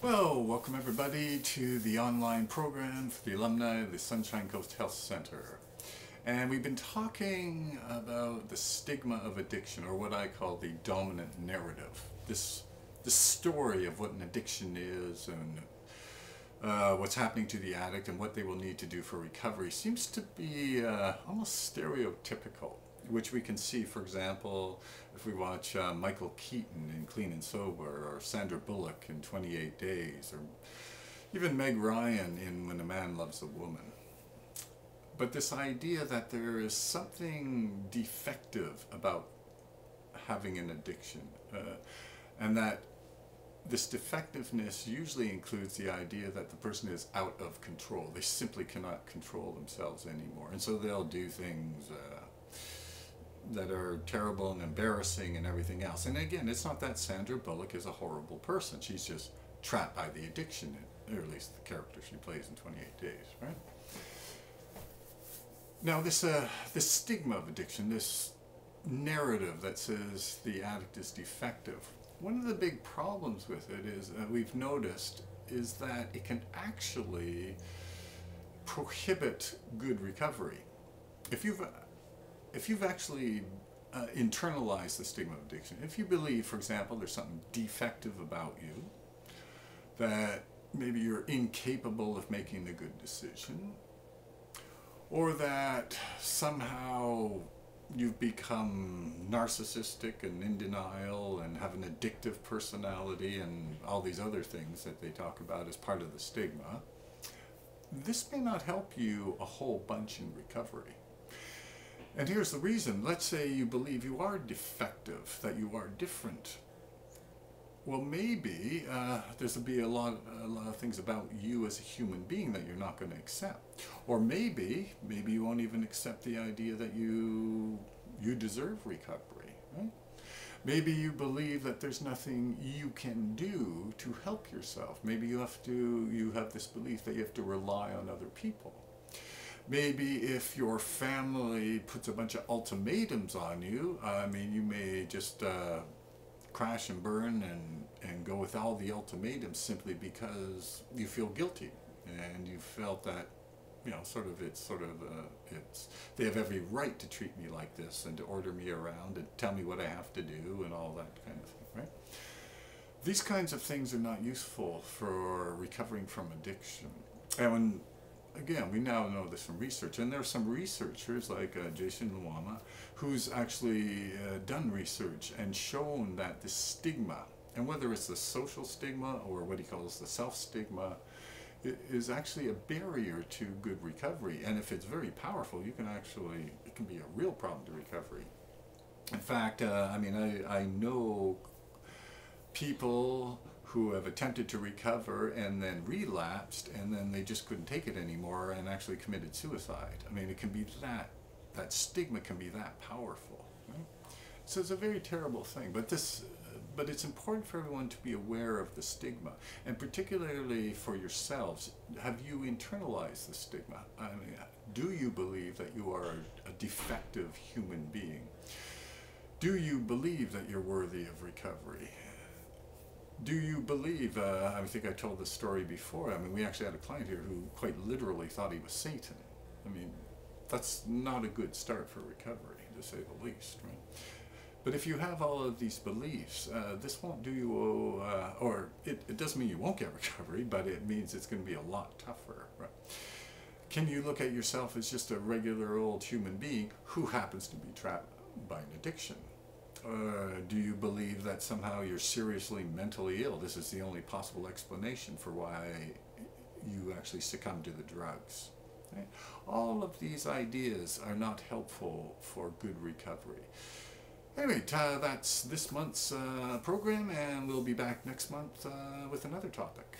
Well, welcome everybody to the online program for the alumni of the Sunshine Coast Health Center. And we've been talking about the stigma of addiction, or what I call the dominant narrative. This story of what an addiction is and what's happening to the addict and what they will need to do for recovery seems to be almost stereotypical, which we can see, for example, if we watch Michael Keaton in Clean and Sober, or Sandra Bullock in 28 Days, or even Meg Ryan in When a Man Loves a Woman. But this idea that there is something defective about having an addiction, and that this defectiveness usually includes the idea that the person is out of control. They simply cannot control themselves anymore. And so they'll do things that are terrible and embarrassing and everything else. And again, it's not that Sandra Bullock is a horrible person. She's just trapped by the addiction, or at least the character she plays in 28 Days, right? Now, this stigma of addiction, this narrative that says the addict is defective, one of the big problems with it is we've noticed is that it can actually prohibit good recovery. If you've actually internalized the stigma of addiction, if you believe, for example, there's something defective about you, that maybe you're incapable of making a good decision, or that somehow you've become narcissistic and in denial and have an addictive personality and all these other things that they talk about as part of the stigma, this may not help you a whole bunch in recovery. And here's the reason. Let's say you believe you are defective, that you are different. Well, maybe there's going to be a lot of things about you as a human being that you're not going to accept. Or maybe you won't even accept the idea that you deserve recovery, right? Maybe you believe that there's nothing you can do to help yourself. Maybe you have this belief that you have to rely on other people. Maybe if your family puts a bunch of ultimatums on you, you may just crash and burn and go with all the ultimatums simply because you feel guilty and you felt that, they have every right to treat me like this and to order me around and tell me what I have to do and all that kind of thing, right? These kinds of things are not useful for recovering from addiction. And again, we now know this from research, and there are some researchers like Jason Luama who's actually done research and shown that the stigma, and whether it's the social stigma or what he calls the self-stigma, is actually a barrier to good recovery. And if it's very powerful, it can be a real problem to recovery. In fact, I know people who have attempted to recover and then relapsed, and then they just couldn't take it anymore and actually committed suicide. It can be that stigma can be that powerful, right? So it's a very terrible thing, but it's important for everyone to be aware of the stigma, and particularly for yourselves. Have you internalized the stigma? Do you believe that you are a defective human being? Do you believe that you're worthy of recovery? Do you believe, I think I told this story before, we actually had a client here who quite literally thought he was Satan. That's not a good start for recovery, to say the least, right? But if you have all of these beliefs, this won't do you, it doesn't mean you won't get recovery, but it means it's going to be a lot tougher, right? Can you look at yourself as just a regular old human being who happens to be trapped by an addiction? Do you believe that somehow you're seriously mentally ill? This is the only possible explanation for why you actually succumb to the drugs. Right? All of these ideas are not helpful for good recovery. Anyway, that's this month's program, and we'll be back next month with another topic.